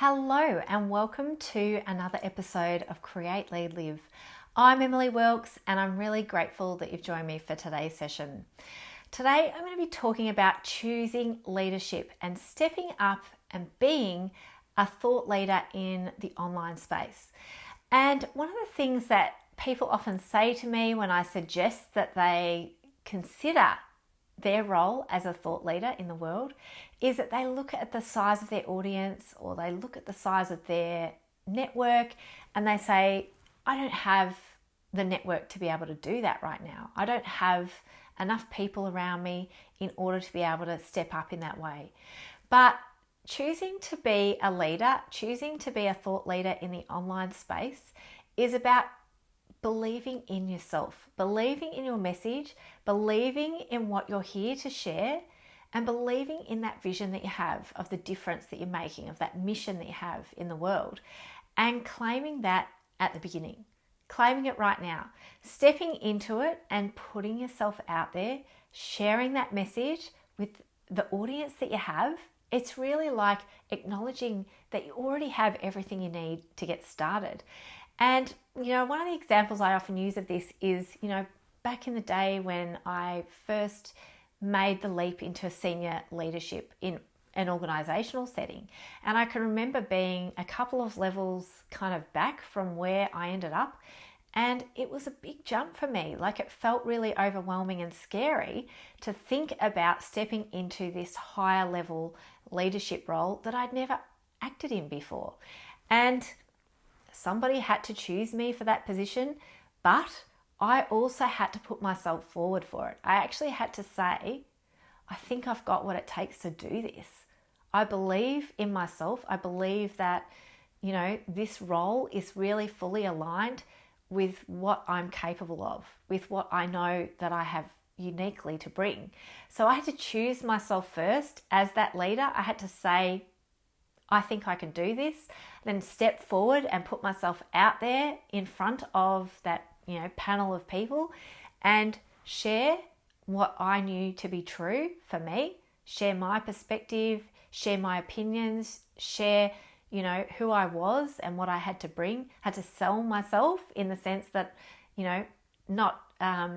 Hello and welcome to another episode of Create, Lead, Live. I'm Emily Wilkes and I'm really grateful that you've joined me for today's session. Today I'm going to be talking about choosing leadership and stepping up and being a thought leader in the online space. And one of the things that people often say to me when I suggest that they consider their role as a thought leader in the world is that they look at the size of their audience or they look at the size of their network and they say, I don't have the network to be able to do that right now. I don't have enough people around me in order to be able to step up in that way. But choosing to be a leader, choosing to be a thought leader in the online space is about believing in yourself, believing in your message, believing in what you're here to share, and believing in that vision that you have of the difference that you're making, of that mission that you have in the world, and claiming that at the beginning, claiming it right now, stepping into it and putting yourself out there, sharing that message with the audience that you have. It's really like acknowledging that you already have everything you need to get started. And, one of the examples I often use of this is, back in the day when I first made the leap into senior leadership in an organizational setting. And I can remember being a couple of levels kind of back from where I ended up. And it was a big jump for me. Like it felt really overwhelming and scary to think about stepping into this higher level leadership role that I'd never acted in before. And somebody had to choose me for that position, but I also had to put myself forward for it. I actually had to say, I think I've got what it takes to do this. I believe in myself. I believe that, this role is really fully aligned with what I'm capable of, with what I know that I have uniquely to bring. So I had to choose myself first as that leader. I had to say, I think I can do this, then step forward and put myself out there in front of that, panel of people and share what I knew to be true for me, share my perspective, share my opinions, share, who I was and what I had to bring, had to sell myself in the sense that, not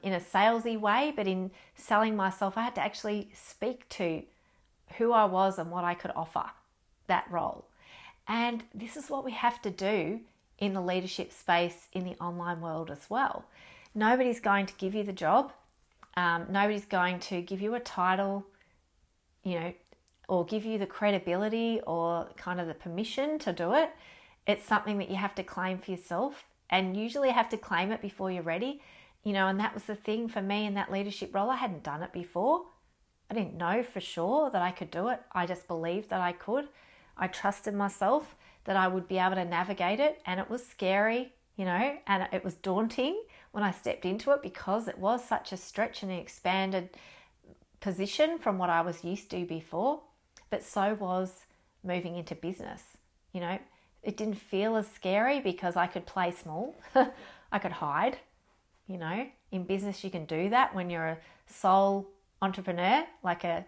in a salesy way, but in selling myself, I had to actually speak to who I was and what I could offer that role. And this is what we have to do in the leadership space in the online world as well. Nobody's going to give you the job. Nobody's going to give you a title, or give you the credibility or kind of the permission to do it. It's something that you have to claim for yourself, and usually have to claim it before you're ready. And that was the thing for me in that leadership role. I hadn't done it before. I didn't know for sure that I could do it. I just believed that I could. I trusted myself that I would be able to navigate it, and it was scary, and it was daunting when I stepped into it because it was such a stretch and an expanded position from what I was used to before, but so was moving into business. It didn't feel as scary because I could play small. I could hide, in business you can do that when you're a sole entrepreneur, like a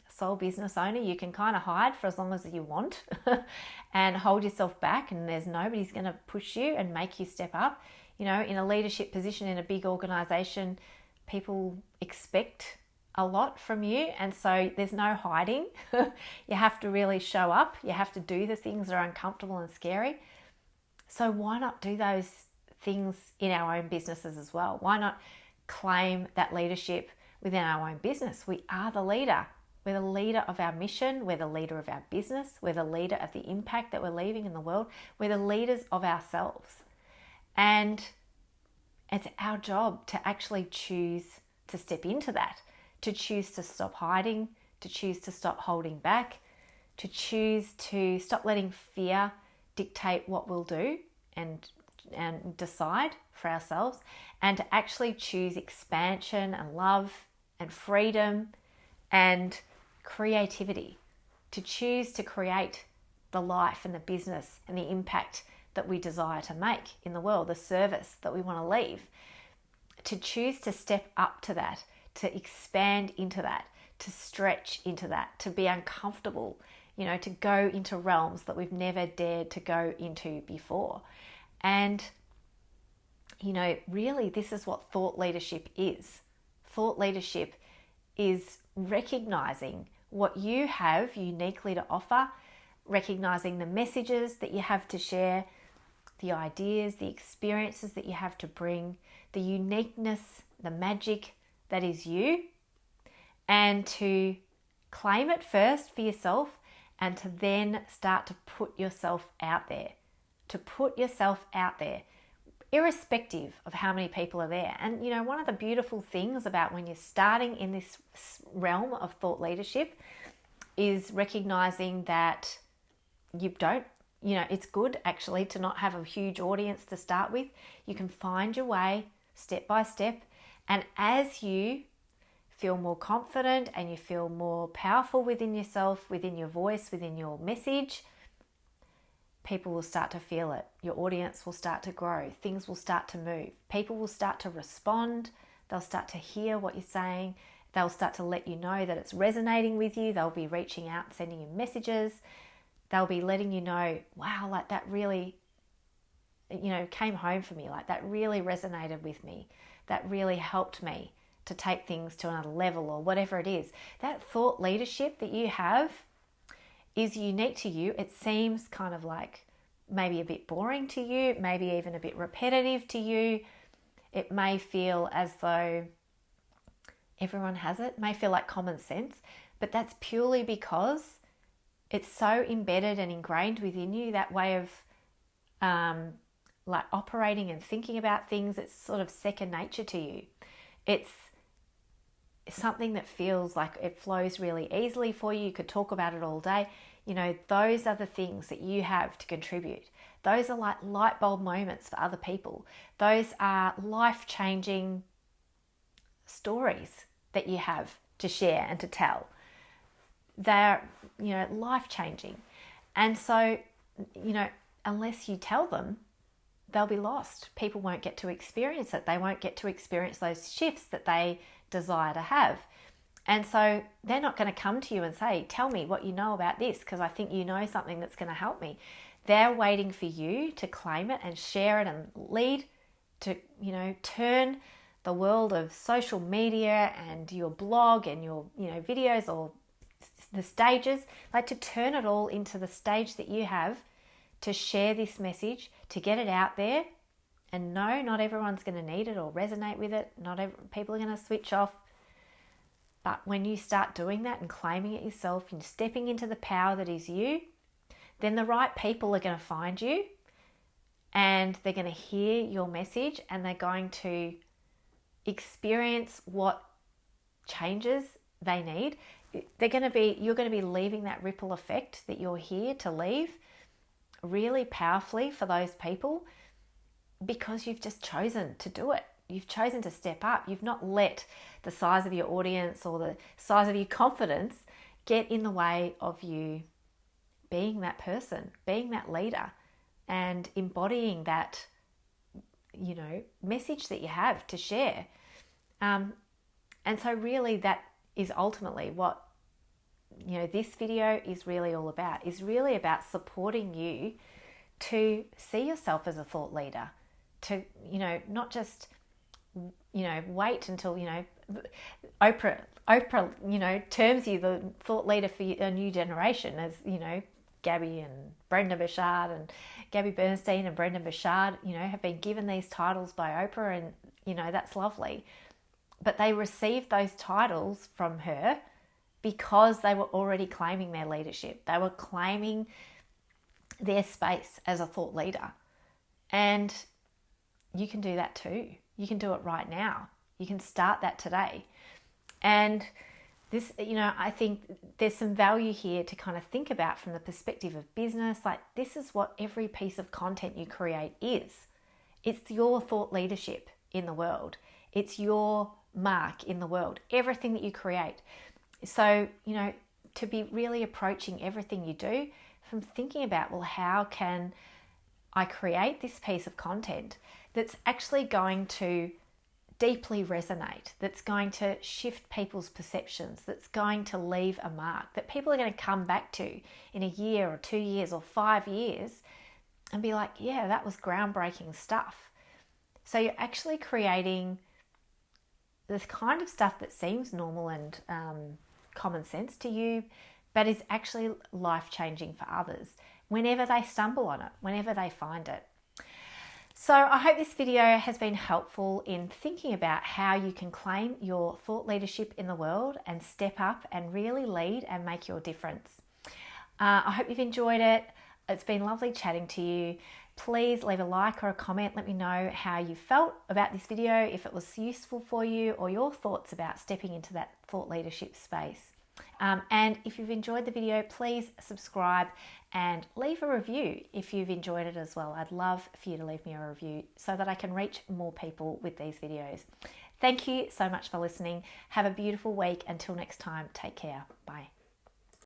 sole business owner. You can kind of hide for as long as you want and hold yourself back, and there's nobody's going to push you and make you step up. In a leadership position in a big organization, people expect a lot from you, and so there's no hiding. You have to really show up. You have to do the things that are uncomfortable and scary. So why not do those things in our own businesses as well? Why not claim that leadership within our own business? We are the leader. We're the leader of our mission. We're the leader of our business. We're the leader of the impact that we're leaving in the world. We're the leaders of ourselves. And it's our job to actually choose to step into that, to choose to stop hiding, to choose to stop holding back, to choose to stop letting fear dictate what we'll do and decide for ourselves, and to actually choose expansion and love and freedom and creativity, to choose to create the life and the business and the impact that we desire to make in the world, the service that we want to leave, to choose to step up to that, to expand into that, to stretch into that, to be uncomfortable, to go into realms that we've never dared to go into before. And, really this is what thought leadership is. Thought leadership is recognizing what you have uniquely to offer, recognizing the messages that you have to share, the ideas, the experiences that you have to bring, the uniqueness, the magic that is you, and to claim it first for yourself and to then start to put yourself out there. To put yourself out there, irrespective of how many people are there. And one of the beautiful things about when you're starting in this realm of thought leadership is recognizing that you don't, it's good actually to not have a huge audience to start with. You can find your way step by step. And as you feel more confident and you feel more powerful within yourself, within your voice, within your message, people will start to feel it. Your audience will start to grow. Things will start to move. People will start to respond. They'll start to hear what you're saying. They'll start to let you know that it's resonating with you. They'll be reaching out, sending you messages. They'll be letting you know, wow, like that really, came home for me. Like that really resonated with me. That really helped me to take things to another level or whatever it is. That thought leadership that you have is unique to you. It seems kind of like maybe a bit boring to you, maybe even a bit repetitive to you. It may feel as though everyone has it. It may feel like common sense, but that's purely because it's so embedded and ingrained within you, that way of like operating and thinking about things. It's sort of second nature to you. It's something that feels like it flows really easily for you. You could talk about it all day. Those are the things that you have to contribute. Those are like light bulb moments for other people. Those are life-changing stories that you have to share and to tell. They're, life-changing. And so, unless you tell them, they'll be lost. People won't get to experience it. They won't get to experience those shifts that they desire to have. And so they're not going to come to you and say, tell me what you know about this, because I think you know something that's going to help me. They're waiting for you to claim it and share it and lead to, turn the world of social media and your blog and your, videos or the stages, like to turn it all into the stage that you have to share this message, to get it out there. And no, not everyone's going to need it or resonate with it. People are going to switch off. But when you start doing that and claiming it yourself and stepping into the power that is you, then the right people are going to find you and they're going to hear your message and they're going to experience what changes they need. You're going to be leaving that ripple effect that you're here to leave really powerfully for those people, because you've just chosen to do it. You've chosen to step up. You've not let the size of your audience or the size of your confidence get in the way of you being that person, being that leader, and embodying that, message that you have to share. And so really that is ultimately what, this video is really all about, is really about supporting you to see yourself as a thought leader, to, not just, wait until, Oprah, terms you the thought leader for a new generation, as, Gabby and Brendon Burchard and Gabby Bernstein and Brendon Burchard, have been given these titles by Oprah, and, that's lovely. But they received those titles from her because they were already claiming their leadership. They were claiming their space as a thought leader. And you can do that too. You can do it right now. You can start that today. And this, I think there's some value here to kind of think about from the perspective of business. Like, this is what every piece of content you create is. It's your thought leadership in the world. It's your mark in the world, everything that you create. So, to be really approaching everything you do from thinking about, well, how can I create this piece of content that's actually going to deeply resonate, that's going to shift people's perceptions, that's going to leave a mark, that people are going to come back to in a year or 2 years or 5 years and be like, yeah, that was groundbreaking stuff. So you're actually creating the kind of stuff that seems normal and common sense to you, but is actually life-changing for others whenever they stumble on it, whenever they find it. So I hope this video has been helpful in thinking about how you can claim your thought leadership in the world and step up and really lead and make your difference. I hope you've enjoyed it. It's been lovely chatting to you. Please leave a like or a comment. Let me know how you felt about this video, if it was useful for you, or your thoughts about stepping into that thought leadership space. And if you've enjoyed the video, please subscribe and leave a review if you've enjoyed it as well. I'd love for you to leave me a review so that I can reach more people with these videos. Thank you so much for listening. Have a beautiful week. Until next time, take care. Bye.